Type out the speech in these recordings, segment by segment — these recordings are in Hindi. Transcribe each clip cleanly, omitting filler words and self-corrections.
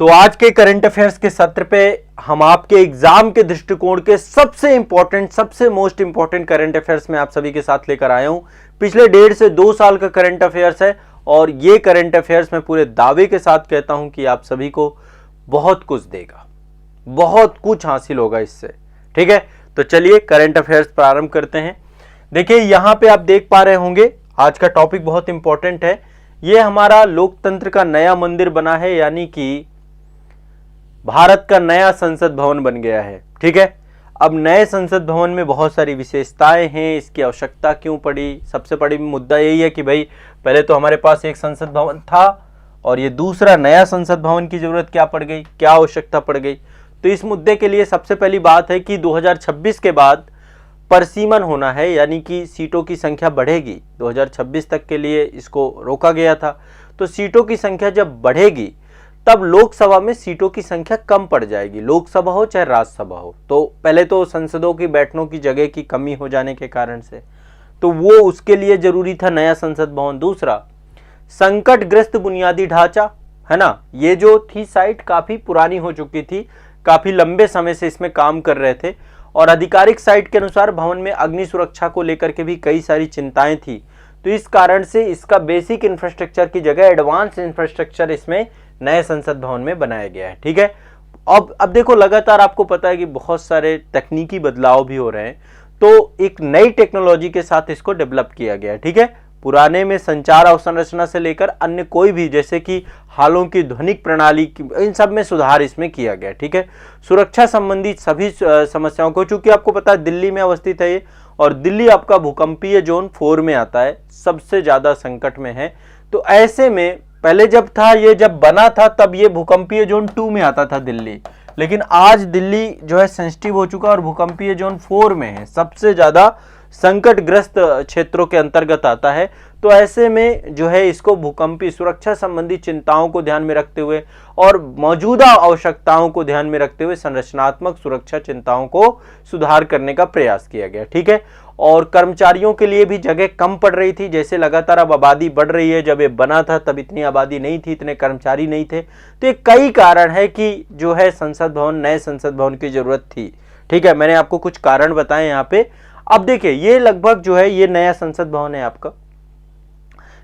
तो आज के करंट अफेयर्स के सत्र पे हम आपके एग्जाम के दृष्टिकोण के सबसे इंपॉर्टेंट, सबसे मोस्ट इंपॉर्टेंट करंट अफेयर्स में आप सभी के साथ लेकर आया हूं। पिछले 1.5 से 2 साल का करंट अफेयर्स है और ये करंट अफेयर्स मैं पूरे दावे के साथ कहता हूं कि आप सभी को बहुत कुछ देगा, बहुत कुछ हासिल होगा इससे। ठीक है, तो चलिए करंट अफेयर्स प्रारंभ करते हैं। देखिए यहां पे आप देख पा रहे होंगे आज का टॉपिक बहुत इंपॉर्टेंट है। ये हमारा लोकतंत्र का नया मंदिर बना है, यानी कि भारत का नया संसद भवन बन गया है। ठीक है, अब नए संसद भवन में बहुत सारी विशेषताएं हैं, इसकी आवश्यकता क्यों पड़ी। सबसे बड़ी मुद्दा यही है कि भाई पहले तो हमारे पास एक संसद भवन था और ये दूसरा नया संसद भवन की जरूरत क्या पड़ गई, क्या आवश्यकता पड़ गई। तो इस मुद्दे के लिए सबसे पहली बात है कि 2026 के बाद परिसीमन होना है, यानी कि सीटों की संख्या बढ़ेगी। 2026 तक के लिए इसको रोका गया था, तो सीटों की संख्या जब बढ़ेगी तब लोकसभा में सीटों की संख्या कम पड़ जाएगी, लोकसभा हो चाहे राज्यसभा हो। तो पहले तो संसदों की बैठकों की जगह की कमी हो जाने के कारण से, तो वो उसके लिए जरूरी था नया संसद भवन। दूसरा, संकटग्रस्त बुनियादी ढांचा है ना, ये जो थी साइट काफी पुरानी हो चुकी थी, काफी लंबे समय से इसमें काम कर रहे थे और आधिकारिक साइट के अनुसार भवन में अग्नि सुरक्षा को लेकर के भी कई सारी चिंताएं थी। तो इस कारण से इसका बेसिक इंफ्रास्ट्रक्चर की जगह एडवांस इंफ्रास्ट्रक्चर इसमें नए संसद भवन में बनाया गया है। ठीक है, अब देखो लगातार आपको पता है कि बहुत सारे तकनीकी बदलाव भी हो रहे हैं, तो एक नई टेक्नोलॉजी के साथ इसको डेवलप किया गया है। ठीक है, पुराने में संचार अवसंरचना से लेकर अन्य कोई भी, जैसे कि हालों की ध्वनिक प्रणाली की, इन सब में सुधार इसमें किया गया। ठीक है, सुरक्षा संबंधी सभी समस्याओं को, चूंकि आपको पता है दिल्ली में अवस्थित है ये, और दिल्ली आपका भूकंपीय जोन 4 में आता है, सबसे ज्यादा संकट में है। तो ऐसे में पहले जब था, ये जब बना था तब ये भूकंपीय जोन 2 में आता था दिल्ली, लेकिन आज दिल्ली जो है सेंसिटिव हो चुका और भूकंपीय जोन 4 में है, सबसे ज्यादा संकटग्रस्त क्षेत्रों के अंतर्गत आता है। तो ऐसे में जो है इसको भूकंपीय सुरक्षा संबंधी चिंताओं को ध्यान में रखते हुए और मौजूदा आवश्यकताओं को ध्यान में रखते हुए संरचनात्मक सुरक्षा चिंताओं को सुधार करने का प्रयास किया गया। ठीक है, और कर्मचारियों के लिए भी जगह कम पड़ रही थी, जैसे लगातार अब आबादी बढ़ रही है। जब ये बना था तब इतनी आबादी नहीं थी, इतने कर्मचारी नहीं थे, तो ये कई कारण है कि जो है संसद भवन, नए संसद भवन की जरूरत थी। ठीक है, मैंने आपको कुछ कारण बताए यहाँ पे। अब देखिए ये लगभग जो है ये नया संसद भवन है आपका,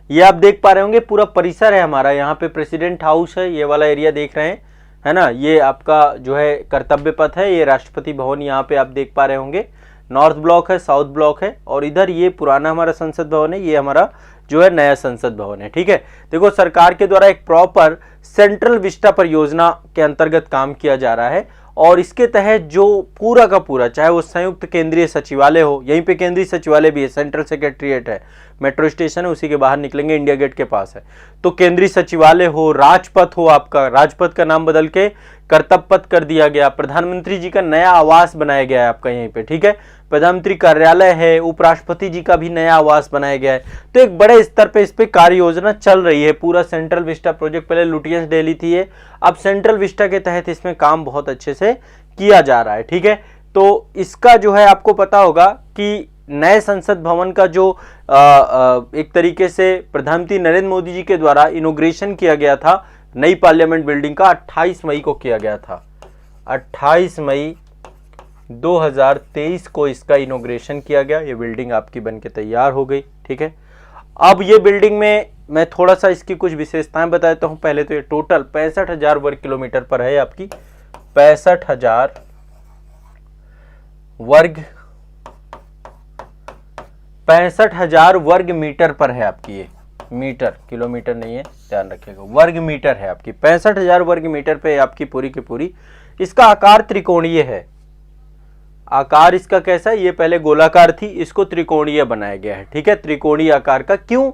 ये आप देख पा रहे होंगे पूरा परिसर है हमारा। यहाँ पे प्रेसिडेंट हाउस है, ये वाला एरिया देख रहे हैं है ना, ये आपका जो है कर्तव्य पथ है, ये राष्ट्रपति भवन यहाँ पे आप देख पा रहे होंगे। नॉर्थ ब्लॉक है, साउथ ब्लॉक है, और इधर ये पुराना हमारा संसद भवन है, ये हमारा जो है नया संसद भवन है। ठीक है, देखो सरकार के द्वारा एक प्रॉपर सेंट्रल विस्टा परियोजना के अंतर्गत काम किया जा रहा है और इसके तहत जो पूरा का पूरा, चाहे वो संयुक्त केंद्रीय सचिवालय हो, यहीं पे केंद्रीय सचिवालय भी है, सेंट्रल सेक्रेटरीट है, मेट्रो स्टेशन है, उसी के बाहर निकलेंगे इंडिया गेट के पास है। तो केंद्रीय सचिवालय हो, राजपथ हो, आपका राजपथ का नाम बदल के कर्तव्य पथ कर दिया गया, प्रधानमंत्री जी का नया आवास बनाया गया है आपका यहीं पे। ठीक है, प्रधानमंत्री कार्यालय है, उपराष्ट्रपति जी का भी नया आवास बनाया गया है। तो एक बड़े स्तर पे इस पे कार्य योजना चल रही है। पूरा सेंट्रल विस्टा प्रोजेक्ट, पहले लुटियंस दिल्ली थी ये, अब सेंट्रल विस्टा के तहत इसमें काम बहुत अच्छे से किया जा रहा है। ठीक है, तो इसका जो है आपको पता होगा कि नए संसद भवन का जो एक तरीके से प्रधानमंत्री नरेंद्र मोदी जी के द्वारा इनॉग्रेशन किया गया था नई पार्लियामेंट बिल्डिंग का, 28 मई को किया गया था। 28 मई 2023 को इसका इनॉग्रेशन किया गया। ये बिल्डिंग आपकी बनके तैयार हो गई। ठीक है, अब ये बिल्डिंग में मैं थोड़ा सा इसकी कुछ विशेषताएं बता देता हूं। पहले तो ये टोटल 65,000 वर्ग किलोमीटर पर है आपकी, 65,000 वर्ग मीटर पर है आपकी। ये मीटर, किलोमीटर नहीं है, ध्यान रखिएगा, वर्ग मीटर है आपकी। 65,000 वर्ग मीटर पे आपकी पूरी की पूरी। इसका आकार त्रिकोणीय है। आकार इसका कैसा है, ये पहले गोलाकार थी, इसको त्रिकोणीय बनाया गया है। ठीक है, त्रिकोणीय आकार का। क्यों?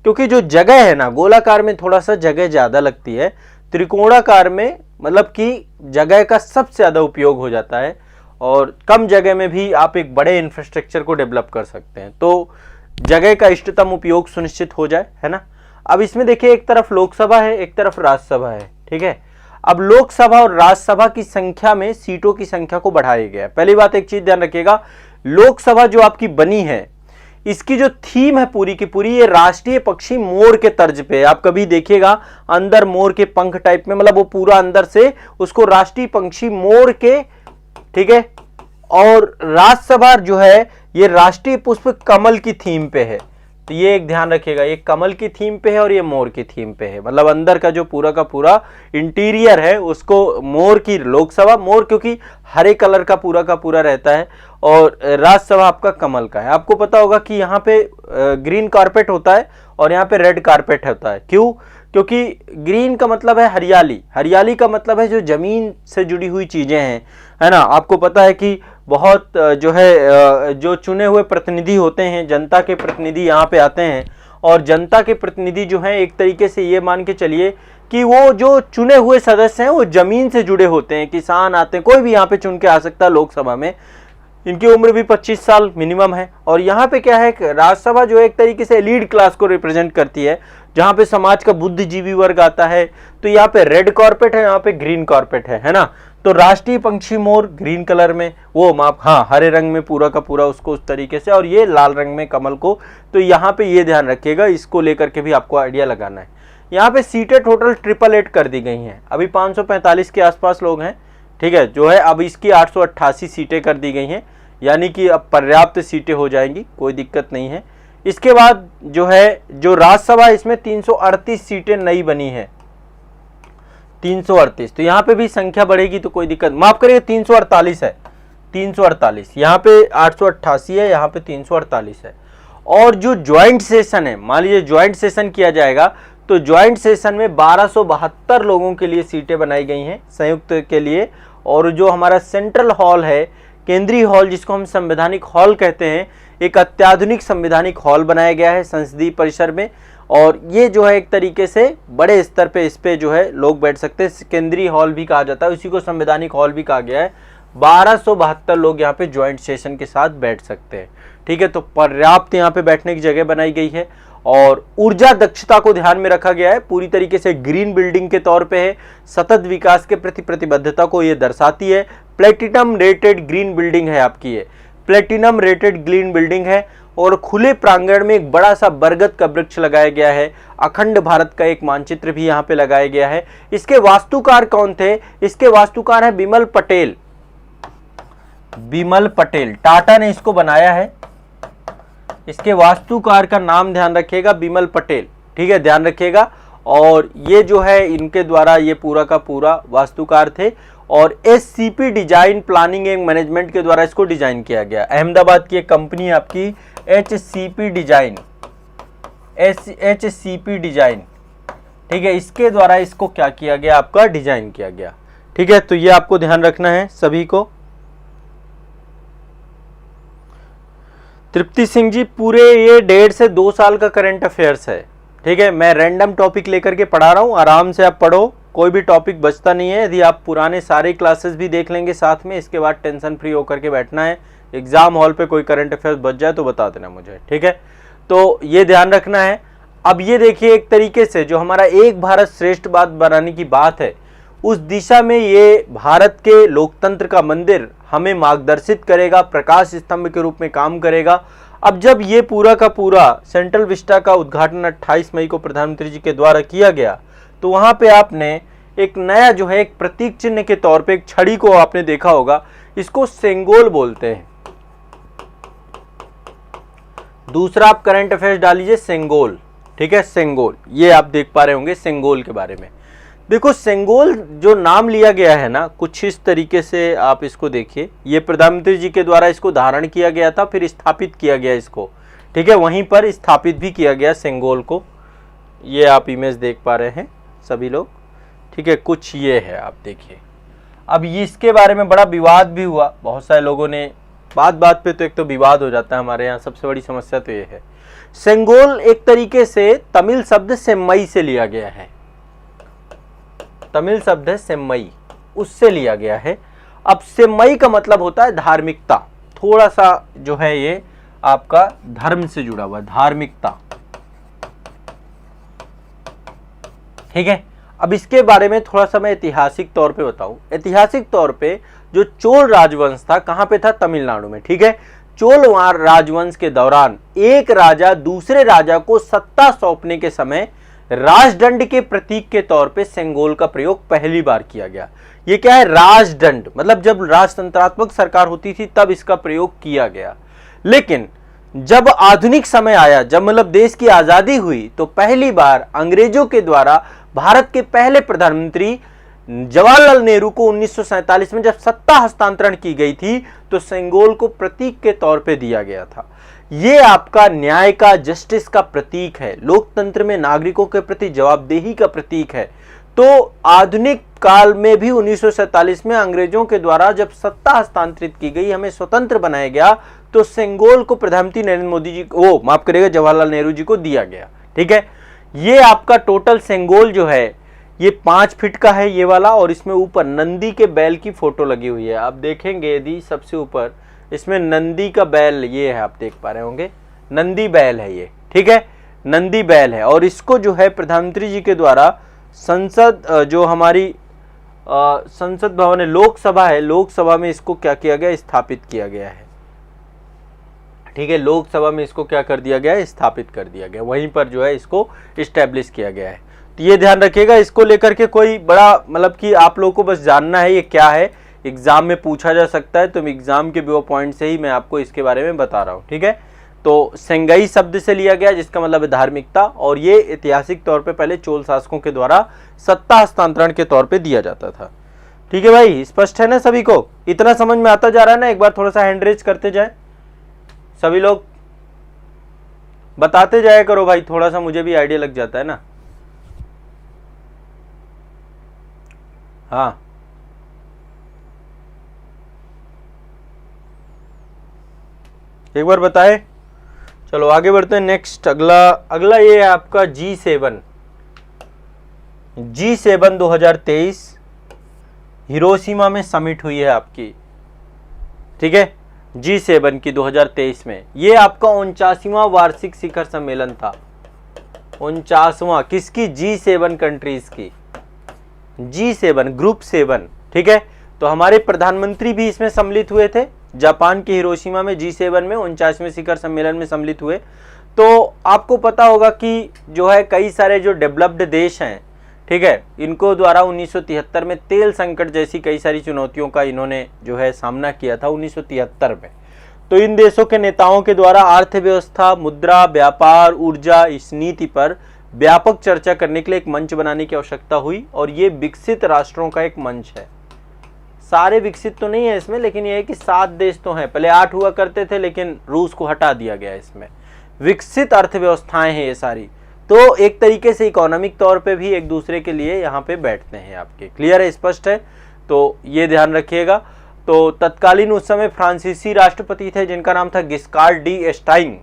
क्योंकि जो जगह है ना, गोलाकार में थोड़ा सा जगह ज्यादा लगती है, त्रिकोणाकार में मतलब कि जगह का सबसे ज्यादा उपयोग हो जाता है और कम जगह में भी आप एक बड़े इंफ्रास्ट्रक्चर को डेवलप कर सकते हैं, तो जगह का इष्टतम उपयोग सुनिश्चित हो जाए, है ना। अब इसमें देखिए एक तरफ लोकसभा है, एक तरफ राज्यसभा है। ठीक है, अब लोकसभा और राज्यसभा की संख्या में सीटों की संख्या को बढ़ाया गया है। पहली बात एक चीज ध्यान रखिएगा, लोकसभा जो आपकी बनी है इसकी जो थीम है पूरी की पूरी, ये राष्ट्रीय पक्षी मोर के तर्ज पे है। आप कभी देखिएगा अंदर मोर के पंख टाइप में, मतलब वो पूरा अंदर से उसको राष्ट्रीय पक्षी मोर के, ठीक है। और राज्यसभा जो है ये राष्ट्रीय पुष्प कमल की थीम पे है, तो ये एक ध्यान रखिएगा, ये कमल की थीम पे है और ये मोर की थीम पे है। मतलब अंदर का जो पूरा का पूरा इंटीरियर है उसको मोर की लोकसभा, मोर क्योंकि हरे कलर का पूरा रहता है, और राज्यसभा आपका कमल का है। आपको पता होगा कि यहाँ पे ग्रीन कारपेट होता है और यहाँ पे रेड कारपेट होता है। क्यों? क्योंकि ग्रीन का मतलब है हरियाली, हरियाली का मतलब है जो जमीन से जुड़ी हुई चीजें हैं, है ना। आपको पता है कि बहुत जो है जो चुने हुए प्रतिनिधि होते हैं, जनता के प्रतिनिधि यहाँ पे आते हैं, और जनता के प्रतिनिधि जो हैं एक तरीके से ये मान के चलिए कि वो जो चुने हुए सदस्य हैं वो जमीन से जुड़े होते हैं। किसान आते हैं, कोई भी यहाँ पे चुन के आ सकता है लोकसभा में, इनकी उम्र भी 25 साल मिनिमम है। और यहाँ पे क्या है, राज्यसभा जो एक तरीके से एलीट क्लास को रिप्रेजेंट करती है, जहाँ पे समाज का बुद्धिजीवी वर्ग आता है। तो यहाँ पे रेड कॉर्पेट है, यहाँ पे ग्रीन कॉर्पेट है ना। तो राष्ट्रीय पंक्षी मोर ग्रीन कलर में, वो माप हाँ हरे रंग में पूरा का पूरा उसको उस तरीके से, और ये लाल रंग में कमल को। तो यहाँ पे ये ध्यान रखिएगा, इसको लेकर के भी आपको आइडिया लगाना है। यहाँ पे सीटें टोटल 888 कर दी गई हैं, अभी 545 के आसपास लोग हैं, ठीक है, जो है अब इसकी 888 सीटें कर दी गई हैं, यानी कि अब पर्याप्त सीटें हो जाएंगी, कोई दिक्कत नहीं है। इसके बाद जो है जो राज्यसभा, इसमें 338 सीटें नई बनी है, 338। तो यहाँ पे भी संख्या बढ़ेगी तो कोई दिक्कत, माफ करिए 348 है, 348। यहाँ पे 888 है, यहाँ पे 348 है। और जो ज्वाइंट सेशन है, मान लीजिए ज्वाइंट सेशन किया जाएगा, तो ज्वाइंट सेशन में 1272 लोगों के लिए सीटें बनाई गई हैं संयुक्त के लिए। और जो हमारा सेंट्रल हॉल है, केंद्रीय हॉल जिसको हम संवैधानिक हॉल कहते हैं, एक अत्याधुनिक संवैधानिक हॉल बनाया गया है संसदीय परिसर में। और ये जो है एक तरीके से बड़े स्तर पे इस पे जो है लोग बैठ सकते हैं, केंद्रीय हॉल भी कहा जाता है, उसी को संवैधानिक हॉल भी कहा गया है। 1272 लोग यहाँ पे ज्वाइंट सेशन के साथ बैठ सकते हैं, ठीक है। तो पर्याप्त यहाँ पे बैठने की जगह बनाई गई है। और ऊर्जा दक्षता को ध्यान में रखा गया है, पूरी तरीके से ग्रीन बिल्डिंग के तौर पे है, सतत विकास के प्रति प्रतिबद्धता को ये दर्शाती है। प्लेटिनम रेटेड ग्रीन बिल्डिंग है आपकी, ये प्लेटिनम रेटेड ग्रीन बिल्डिंग है। और खुले प्रांगण में एक बड़ा सा बरगद का वृक्ष लगाया गया है, अखंड भारत का एक मानचित्र भी यहाँ पे लगाया गया है। इसके वास्तुकार कौन थे? इसके वास्तुकार है बिमल पटेल, बिमल पटेल, टाटा ने इसको बनाया है। इसके वास्तुकार का नाम ध्यान रखिएगा, बिमल पटेल, ठीक है, ध्यान रखिएगा। और ये जो है इनके द्वारा ये पूरा का पूरा वास्तुकार थे। और SCP design planning and management के द्वारा इसको डिजाइन किया गया। अहमदाबाद की एक कंपनी है आपकी HCP डिजाइन, HCP डिजाइन, ठीक है, इसके द्वारा इसको क्या किया गया, आपका डिजाइन किया गया, ठीक है। तो ये आपको ध्यान रखना है सभी को। तृप्ति सिंह जी, पूरे ये 1.5 से 2 साल का करंट अफेयर्स है, ठीक है। मैं रैंडम टॉपिक लेकर के पढ़ा रहा हूँ, आराम से आप पढ़ो, कोई भी टॉपिक बचता नहीं है। यदि आप पुराने सारे क्लासेस भी देख लेंगे साथ में, इसके बाद टेंशन फ्री होकर के बैठना है। एग्जाम हॉल पे कोई करंट अफेयर्स बच जाए तो बता देना मुझे, ठीक है। तो ये ध्यान रखना है। अब ये देखिए, एक तरीके से जो हमारा एक भारत श्रेष्ठ भारत बनाने की बात है, उस दिशा में ये भारत के लोकतंत्र का मंदिर हमें मार्गदर्शित करेगा, प्रकाश स्तंभ के रूप में काम करेगा। अब जब ये पूरा का पूरा सेंट्रल विस्टा का उद्घाटन 28 मई को प्रधानमंत्री जी के द्वारा किया गया, तो वहां पे आपने एक नया जो है एक प्रतीक चिन्ह के तौर पे एक छड़ी को आपने देखा होगा, इसको सेंगोल बोलते हैं। दूसरा आप करंट अफेयर्स डाल लीजिए सेंगोल, ठीक है, सेंगोल, ये आप देख पा रहे होंगे सेंगोल के बारे में। देखो सेंगोल जो नाम लिया गया है ना, कुछ इस तरीके से आप इसको देखिए, ये प्रधानमंत्री जी के द्वारा इसको धारण किया गया था, फिर स्थापित किया गया इसको, ठीक है, वहीं पर स्थापित भी किया गया सेंगोल को। ये आप इमेज देख पा रहे हैं सभी लोग, ठीक है, कुछ ये है आप देखिए। अब ये इसके बारे में बड़ा विवाद भी हुआ, बहुत सारे लोगों ने बात पे तो एक तो विवाद हो जाता है हमारे यहाँ, सबसे बड़ी समस्या तो ये है। सेंगोल एक तरीके से तमिल शब्द सेम्मई से लिया गया है, तमिल शब्द है सेम्मई, उससे लिया गया है। अब सेम्मई का मतलब होता है धार्मिकता, थोड़ा सा जो है ये आपका धर्म से जुड़ा हुआ, धार्मिकता, ठीक है। अब इसके बारे में थोड़ा सा मैं ऐतिहासिक तौर पे बताऊं। ऐतिहासिक तौर पे जो चोल राजवंश था कहां पे था? तमिलनाडु में, ठीक है। चोल राजवंश के दौरान एक राजा दूसरे राजा को सत्ता सौंपने के समय राजदंड के प्रतीक के तौर पे सेंगोल का प्रयोग पहली बार किया गया। ये क्या है? राजदंड, मतलब जब राजतंत्रात्मक सरकार होती थी तब इसका प्रयोग किया गया। लेकिन जब आधुनिक समय आया, जब मतलब देश की आजादी हुई, तो पहली बार अंग्रेजों के द्वारा भारत के पहले प्रधानमंत्री जवाहरलाल नेहरू को 1947 में जब सत्ता हस्तांतरण की गई थी तो सेंगोल को प्रतीक के तौर पे दिया गया था। ये आपका न्याय का, जस्टिस का प्रतीक है, लोकतंत्र में नागरिकों के प्रति जवाबदेही का प्रतीक है। तो आधुनिक काल में भी 1947 में अंग्रेजों के द्वारा जब सत्ता हस्तांतरित की गई, हमें स्वतंत्र बनाया गया, तो सेंगोल को प्रधानमंत्री नरेंद्र मोदी जी को, माफ करिएगा, जवाहरलाल नेहरू जी को दिया गया। ठीक है, ये आपका टोटल सेंगोल जो है ये 5 फीट का है ये वाला, और इसमें ऊपर नंदी के बैल की फोटो लगी हुई है। आप देखेंगे यदि सबसे ऊपर इसमें नंदी का बैल ये है, आप देख पा रहे होंगे, नंदी बैल है ये। ठीक है, नंदी बैल है, और इसको जो है प्रधानमंत्री जी के द्वारा संसद, जो हमारी संसद भवन है, लोकसभा है, लोकसभा में इसको क्या किया गया? स्थापित किया गया है। ठीक है, लोकसभा में इसको क्या कर दिया गया है? स्थापित कर दिया गया, वहीं पर जो है इसको इस्टेब्लिश किया गया है। तो ये ध्यान रखिएगा, इसको लेकर के कोई बड़ा मतलब कि आप लोगों को बस जानना है ये क्या है, एग्जाम में पूछा जा सकता है, तो एग्जाम के व्यू पॉइंट से ही मैं आपको इसके बारे में बता रहा हूँ। ठीक है, तो सेंगई शब्द से लिया गया जिसका मतलब है धार्मिकता, और ये ऐतिहासिक तौर पे पहले चोल शासकों के द्वारा सत्ता हस्तांतरण के तौर पे दिया जाता था। ठीक है भाई, स्पष्ट है ना सभी को? इतना समझ में आता जा रहा है ना? एक बार थोड़ा सा हैंड रेज करते जाए, सभी लोग बताते जाया करो भाई, थोड़ा सा मुझे भी आइडिया लग जाता है ना। हाँ, एक बार बताए। चलो आगे बढ़ते हैं। नेक्स्ट अगला ये है आपका G7 2023 हिरोशिमा में समिट हुई है आपकी। ठीक है, G7 की 2023 में ये आपका 49वां वार्षिक शिखर सम्मेलन था। 49वां किसकी? G7 कंट्रीज की, G7 ग्रुप 7। ठीक है, तो हमारे प्रधानमंत्री भी इसमें सम्मिलित हुए थे, जापान के हिरोशिमा में G7 में 49वें शिखर सम्मेलन में सम्मिलित हुए। तो आपको पता होगा कि जो है कई सारे जो डेवलप्ड देश हैं, ठीक है, इनको द्वारा 1973 में तेल संकट जैसी कई सारी चुनौतियों का इन्होंने जो है सामना किया था 1973 में। तो इन देशों के नेताओं के द्वारा अर्थव्यवस्था, मुद्रा, व्यापार, ऊर्जा, इस नीति पर व्यापक चर्चा करने के लिए एक मंच बनाने की आवश्यकता हुई, और ये विकसित राष्ट्रों का एक मंच है। सारे विकसित तो नहीं है इसमें, लेकिन ये है कि 7 देश तो हैं, पहले 8 हुआ करते थे लेकिन रूस को हटा दिया गया। इसमें विकसित अर्थव्यवस्थाएं हैं ये सारी, तो एक तरीके से इकोनॉमिक तौर पे भी एक दूसरे के लिए यहाँ पे बैठते हैं आपके। क्लियर है, स्पष्ट है? तो ये ध्यान रखिएगा। तो तत्कालीन उस समय फ्रांसीसी राष्ट्रपति थे जिनका नाम था गिस्कार्ड डी एस्टाइन।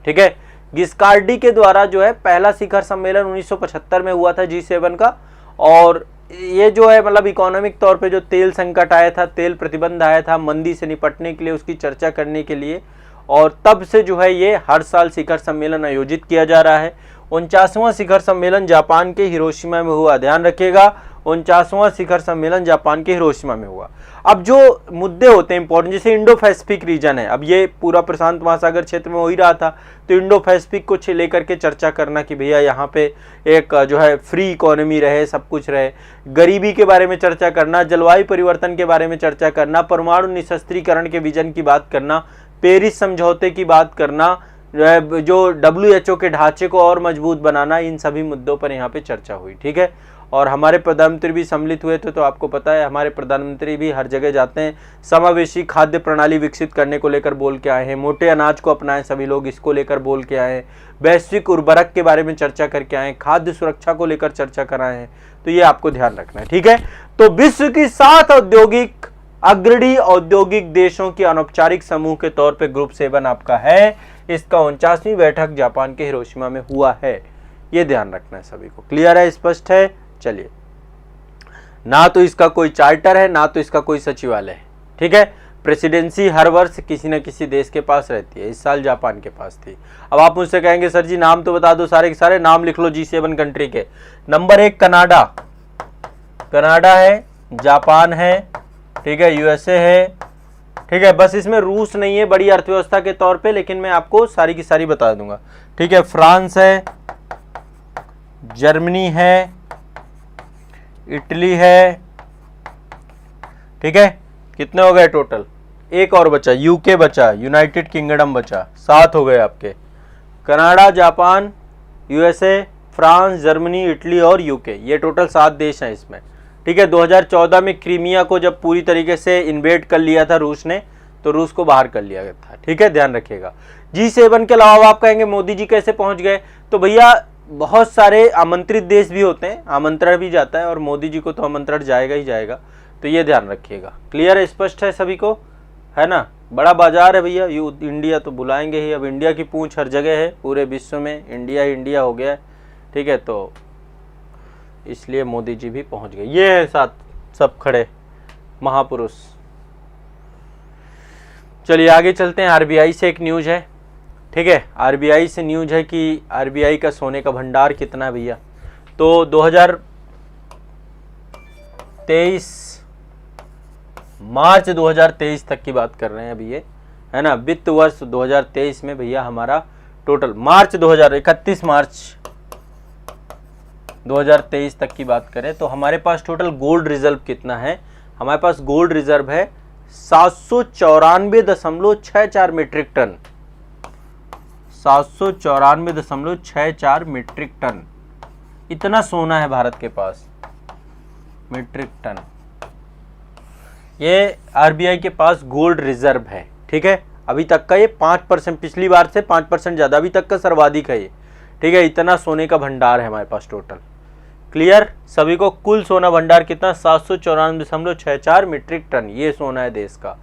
ठीक है, गिस्कार्डी के द्वारा जो है पहला शिखर सम्मेलन 1975 में हुआ था G7 का, और ये जो है मतलब इकोनॉमिक तौर पे जो तेल संकट आया था, तेल प्रतिबंध आया था, मंदी से निपटने के लिए उसकी चर्चा करने के लिए, और तब से जो है ये हर साल शिखर सम्मेलन आयोजित किया जा रहा है। 49वां शिखर सम्मेलन जापान के हिरोशिमा में हुआ, ध्यान रखिएगा, 49वां शिखर सम्मेलन जापान के हिरोशिमा में हुआ। अब जो मुद्दे होते हैं इंपॉर्टेंट, जैसे इंडो पैसिफिक रीजन है, अब ये पूरा प्रशांत महासागर क्षेत्र में हो ही रहा था, तो इंडो पैसिफिक को लेकर के चर्चा करना कि भैया यहाँ पे एक जो है फ्री इकोनॉमी रहे, सब कुछ रहे, गरीबी के बारे में चर्चा करना, जलवायु परिवर्तन के बारे में चर्चा करना, परमाणु निशस्त्रीकरण के विजन की बात करना, पेरिस समझौते की बात करना, जो WHO के ढांचे को और मजबूत बनाना, इन सभी मुद्दों पर यहाँ पे चर्चा हुई। ठीक है, और हमारे प्रधानमंत्री भी सम्मिलित हुए थे। तो आपको पता है हमारे प्रधानमंत्री भी हर जगह जाते हैं, समावेशी खाद्य प्रणाली विकसित करने को लेकर बोल के आए हैं, मोटे अनाज को अपनाएं सभी लोग, इसको लेकर बोल के आए हैं, वैश्विक उर्वरक के बारे में चर्चा करके आए, खाद्य सुरक्षा को लेकर चर्चा कराए हैं। तो ये आपको ध्यान रखना है। ठीक है, तो विश्व की 7 औद्योगिक अग्रणी औद्योगिक देशों की अनौपचारिक समूह के तौर पे ग्रुप 7 आपका है। इसका 49वीं बैठक जापान के हिरोशिमा में हुआ है, ये ध्यान रखना है सभी को। क्लियर है, स्पष्ट है? चलिए, ना तो इसका कोई चार्टर है, ना तो इसका कोई सचिवालय है। ठीक है, प्रेसिडेंसी हर वर्ष किसी न किसी देश के पास रहती है, इस साल जापान के पास थी। अब आप मुझसे कहेंगे सर जी नाम तो बता दो, सारे के सारे नाम लिख लो G7 कंट्री के। नंबर 1 कनाडा, कनाडा है, जापान है, ठीक है, USA है, ठीक है, बस इसमें रूस नहीं है बड़ी अर्थव्यवस्था के तौर पे, लेकिन मैं आपको सारी की सारी बता दूंगा। ठीक है, फ्रांस है, जर्मनी है, इटली है। ठीक है, कितने हो गए टोटल? एक और बचा, यूके बचा, यूनाइटेड किंगडम बचा, 7 हो गए आपके। Canada, Japan, USA, France, Germany, Italy और यूके, ये टोटल 7 देश हैं इसमें। ठीक है, 2014 में क्रीमिया को जब पूरी तरीके से इन्वेड कर लिया था रूस ने, तो रूस को बाहर कर लिया गया था। ठीक है, ध्यान रखिएगा। G7 के अलावा आप कहेंगे मोदी जी कैसे पहुंच गए, तो भैया बहुत सारे आमंत्रित देश भी होते हैं, आमंत्रण भी जाता है, और मोदी जी को तो आमंत्रण जाएगा ही जाएगा, तो ये ध्यान रखिएगा। क्लियर है, स्पष्ट है सभी को, है ना? बड़ा बाजार है भैया, इंडिया तो बुलाएंगे ही। अब इंडिया की पूंछ हर जगह है, पूरे विश्व में इंडिया इंडिया हो गया है। ठीक है, तो इसलिए मोदी जी भी पहुंच गए। ये है साथ सब खड़े महापुरुष। चलिए आगे चलते हैं। आरबीआई से एक न्यूज है। ठीक है, आरबीआई से न्यूज है कि आरबीआई का सोने का भंडार कितना है भैया। तो 2023 मार्च 2023 तक की बात कर रहे हैं अभी ये, है ना? वित्त वर्ष 2023 में भैया हमारा टोटल मार्च 31 मार्च 2023 तक की बात करें तो हमारे पास टोटल गोल्ड रिजर्व कितना है? हमारे पास गोल्ड रिजर्व है 794.64 मीट्रिक टन। 794.64 मीट्रिक टन, इतना सोना है भारत के पास, मीट्रिक टन। ये आरबीआई के पास गोल्ड रिजर्व है। ठीक है, अभी तक का ये 5%, पिछली बार से 5% ज़्यादा, अभी तक का सर्वाधिक है ये। ठीक है, इतना सोने का भंडार है हमारे पास टोटल। क्लियर सभी को? कुल सोना भंडार कितना? 794.64 मीट्रिक टन, ये सोना है देश का।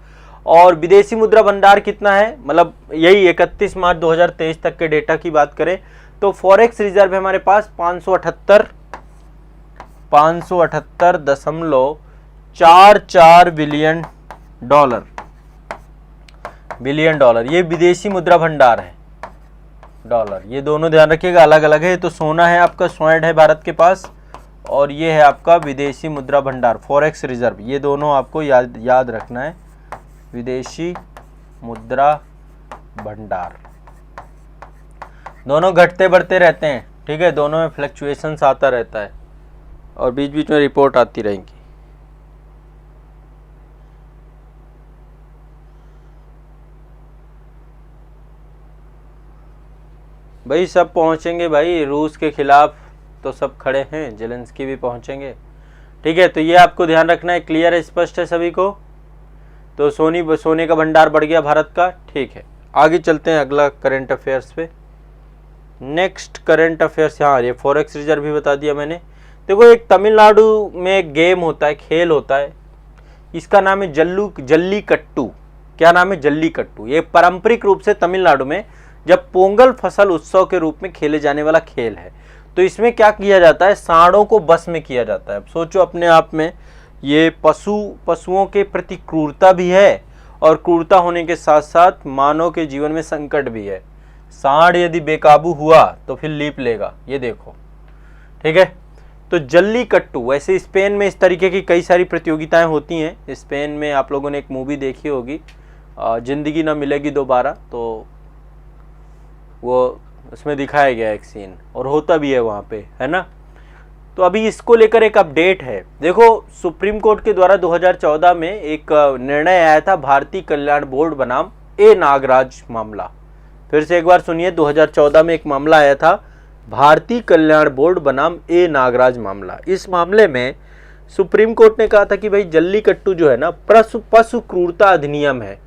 और विदेशी मुद्रा भंडार कितना है? मतलब यही 31 मार्च 2023 तक के डेटा की बात करें तो फॉरेक्स रिजर्व है हमारे पास 578.44 बिलियन डॉलर। ये विदेशी मुद्रा भंडार है, डॉलर। ये दोनों ध्यान रखिएगा, अलग अलग है। तो सोना है आपका, स्वर्ण है भारत के पास, और ये है आपका विदेशी मुद्रा भंडार, फॉरेक्स रिजर्व। ये दोनों आपको याद रखना है, विदेशी मुद्रा भंडार। दोनों घटते बढ़ते रहते हैं। ठीक है, दोनों में फ्लक्चुएशंस आता रहता है और बीच बीच में रिपोर्ट आती रहेंगी। भाई सब पहुंचेंगे भाई, रूस के खिलाफ तो सब खड़े हैं, जेलेंस्की भी पहुंचेंगे। ठीक है, तो ये आपको ध्यान रखना है। क्लियर है, स्पष्ट है सभी को? तो सोने का भंडार बढ़ गया भारत का। ठीक है, आगे चलते हैं अगला करंट अफेयर्स पे। नेक्स्ट करंट अफेयर्स, हाँ ये फॉरेक्स रिजर्व भी बता दिया मैंने। देखो, एक तमिलनाडु में एक गेम होता है, खेल होता है, इसका नाम है जल्लीकट्टू। क्या नाम है? जल्लीकट्टू। ये पारंपरिक रूप से तमिलनाडु में जब पोंगल फसल उत्सव के रूप में खेले जाने वाला खेल है। तो इसमें क्या किया जाता है? सांडों को बस में किया जाता है। अब सोचो अपने आप में, ये पशुओं के प्रति क्रूरता भी है, और क्रूरता होने के साथ साथ मानव के जीवन में संकट भी है। सांड यदि बेकाबू हुआ तो फिर लीप लेगा, ये देखो। ठीक है, तो जल्लीकट्टू, वैसे स्पेन में इस तरीके की कई सारी प्रतियोगिताएं होती हैं। स्पेन में आप लोगों ने एक मूवी देखी होगी, जिंदगी ना मिलेगी दोबारा, तो वो उसमें दिखाया गया एक सीन, और होता भी है वहाँ पे, है ना? तो अभी इसको लेकर एक अपडेट है। देखो, सुप्रीम कोर्ट के द्वारा 2014 में एक निर्णय आया था, भारतीय कल्याण बोर्ड बनाम ए नागराज मामला। फिर से एक बार सुनिए, 2014 में एक मामला आया था, भारतीय कल्याण बोर्ड बनाम ए नागराज मामला। इस मामले में सुप्रीम कोर्ट ने कहा था कि भाई जल्लीकट्टू जो है ना, पशु क्रूरता अधिनियम है,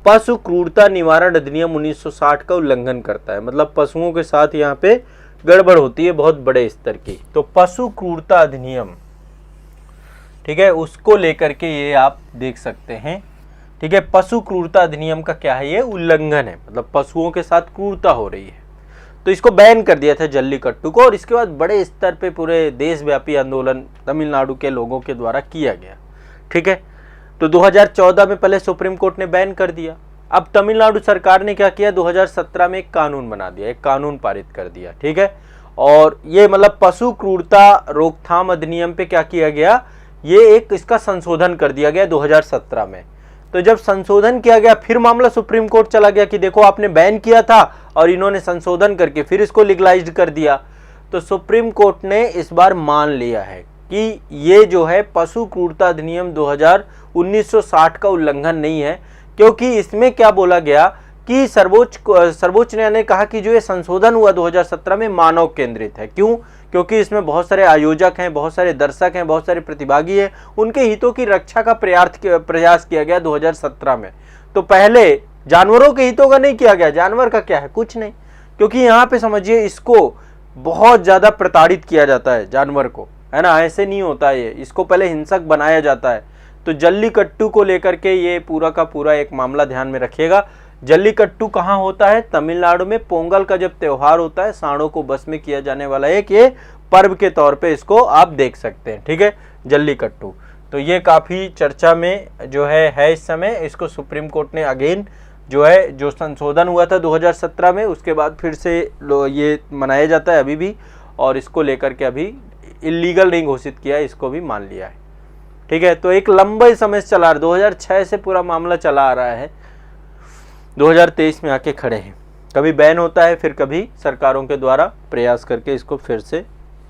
पशु क्रूरता निवारण अधिनियम 1960 का उल्लंघन करता है। मतलब पशुओं के साथ यहाँ पे गड़बड़ होती है बहुत बड़े स्तर की। तो पशु क्रूरता अधिनियम, ठीक है, उसको लेकर के ये आप देख सकते हैं। ठीक है, पशु क्रूरता अधिनियम का क्या है? ये उल्लंघन है, मतलब पशुओं के साथ क्रूरता हो रही है। तो इसको बैन कर दिया था जल्लीकट्टू को, और इसके बाद बड़े स्तर पे पूरे देशव्यापी आंदोलन तमिलनाडु के लोगों के द्वारा किया गया। ठीक है, तो 2014 में पहले सुप्रीम कोर्ट ने बैन कर दिया। अब तमिलनाडु सरकार ने क्या किया? 2017 में एक कानून बना दिया, एक कानून पारित कर दिया। ठीक है, और ये मतलब पशु क्रूरता रोकथाम अधिनियम पे क्या किया गया? ये एक इसका संशोधन कर दिया गया 2017 में। तो जब संशोधन किया गया फिर मामला सुप्रीम कोर्ट चला गया कि देखो आपने बैन किया था और इन्होंने संशोधन करके फिर इसको लीगलाइज्ड कर दिया। तो सुप्रीम कोर्ट ने इस बार मान लिया है कि ये जो है पशु क्रूरता अधिनियम 1960 का उल्लंघन नहीं है, क्योंकि इसमें क्या बोला गया कि सर्वोच्च न्यायालय ने कहा कि जो ये संशोधन हुआ 2017 में मानव केंद्रित है। क्यों? क्योंकि इसमें बहुत सारे आयोजक हैं, बहुत सारे दर्शक हैं, बहुत सारे प्रतिभागी हैं, उनके हितों की रक्षा का प्रयास किया गया 2017 में। तो पहले जानवरों के हितों का नहीं किया गया, जानवर का क्या है, कुछ नहीं। क्योंकि यहाँ पे समझिए इसको बहुत ज्यादा प्रताड़ित किया जाता है जानवर को, है ना, ऐसे नहीं होता है, इसको पहले हिंसक बनाया जाता है। तो जल्लीकट्टू को लेकर के ये पूरा का पूरा एक मामला ध्यान में रखिएगा। जल्लीकट्टू कहाँ होता है? तमिलनाडु में पोंगल का जब त्योहार होता है, सांडों को बस में किया जाने वाला एक ये पर्व के तौर पे इसको आप देख सकते हैं, ठीक है, जल्लीकट्टू। तो ये काफी चर्चा में जो है इस समय। इसको सुप्रीम कोर्ट ने अगेन जो है, जो संशोधन हुआ था 2017 में, उसके बाद फिर से ये मनाया जाता है अभी भी, और इसको लेकर के अभी इलीगल नहीं घोषित किया है, इसको भी मान लिया है, ठीक है। तो एक लंबा समय से चला, 2006 से पूरा मामला चला आ रहा है, 2023 में आके खड़े हैं। कभी बैन होता है, फिर कभी सरकारों के द्वारा प्रयास करके इसको फिर से,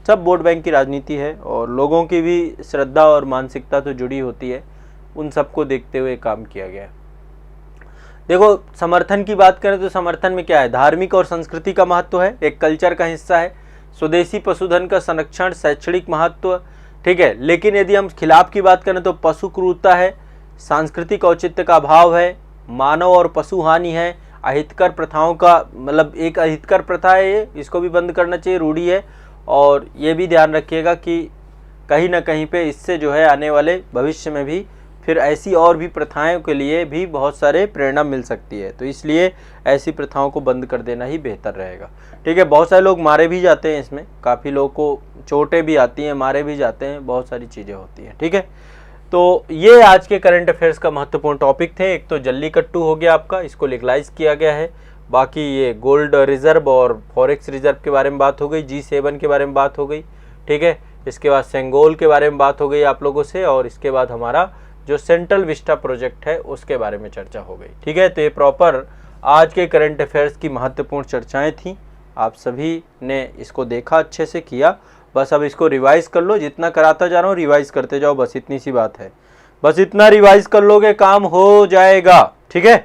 सब वोट बैंक की राजनीति है और लोगों की भी श्रद्धा और मानसिकता तो जुड़ी होती है, उन सबको देखते हुए काम किया गया है। देखो, समर्थन की बात करें तो समर्थन में क्या है? धार्मिक और संस्कृति का महत्व है, एक कल्चर का हिस्सा है, स्वदेशी पशुधन का संरक्षण, शैक्षणिक महत्व, ठीक है। लेकिन यदि हम खिलाफ की बात करें तो पशु क्रूरता है, सांस्कृतिक औचित्य का अभाव है, मानव और पशु हानि है, अहितकर प्रथाओं का, मतलब एक अहितकर प्रथा है ये, इसको भी बंद करना चाहिए, रूढ़ी है। और ये भी ध्यान रखिएगा कि कहीं ना कहीं पे इससे जो है आने वाले भविष्य में भी फिर ऐसी और भी प्रथाओं के लिए भी बहुत सारे प्रेरणा मिल सकती है। तो इसलिए ऐसी प्रथाओं को बंद कर देना ही बेहतर रहेगा, ठीक है। बहुत सारे लोग मारे भी जाते हैं इसमें, काफ़ी लोगों को चोटें भी आती हैं, मारे भी जाते हैं, बहुत सारी चीज़ें होती हैं, ठीक है। तो ये आज के करंट अफेयर्स का महत्वपूर्ण टॉपिक थे। एक तो जल्लीकट्टू हो गया आपका, इसको लीगलाइज किया गया है। बाकी ये गोल्ड रिजर्व और फॉरेक्स रिजर्व के बारे में बात हो गई, G7 के बारे में बात हो गई, ठीक है। इसके बाद सेंगोल के बारे में बात हो गई आप लोगों से, और इसके बाद हमारा जो सेंट्रल विस्टा प्रोजेक्ट है उसके बारे में चर्चा हो गई, ठीक है। तो ये प्रॉपर आज के करंट अफेयर्स की महत्वपूर्ण चर्चाएं थी। आप सभी ने इसको देखा, अच्छे से किया, बस अब इसको रिवाइज कर लो। जितना कराता जा रहा हूँ रिवाइज करते जाओ, बस इतनी सी बात है। बस इतना रिवाइज कर लोगे, काम हो जाएगा, ठीक है।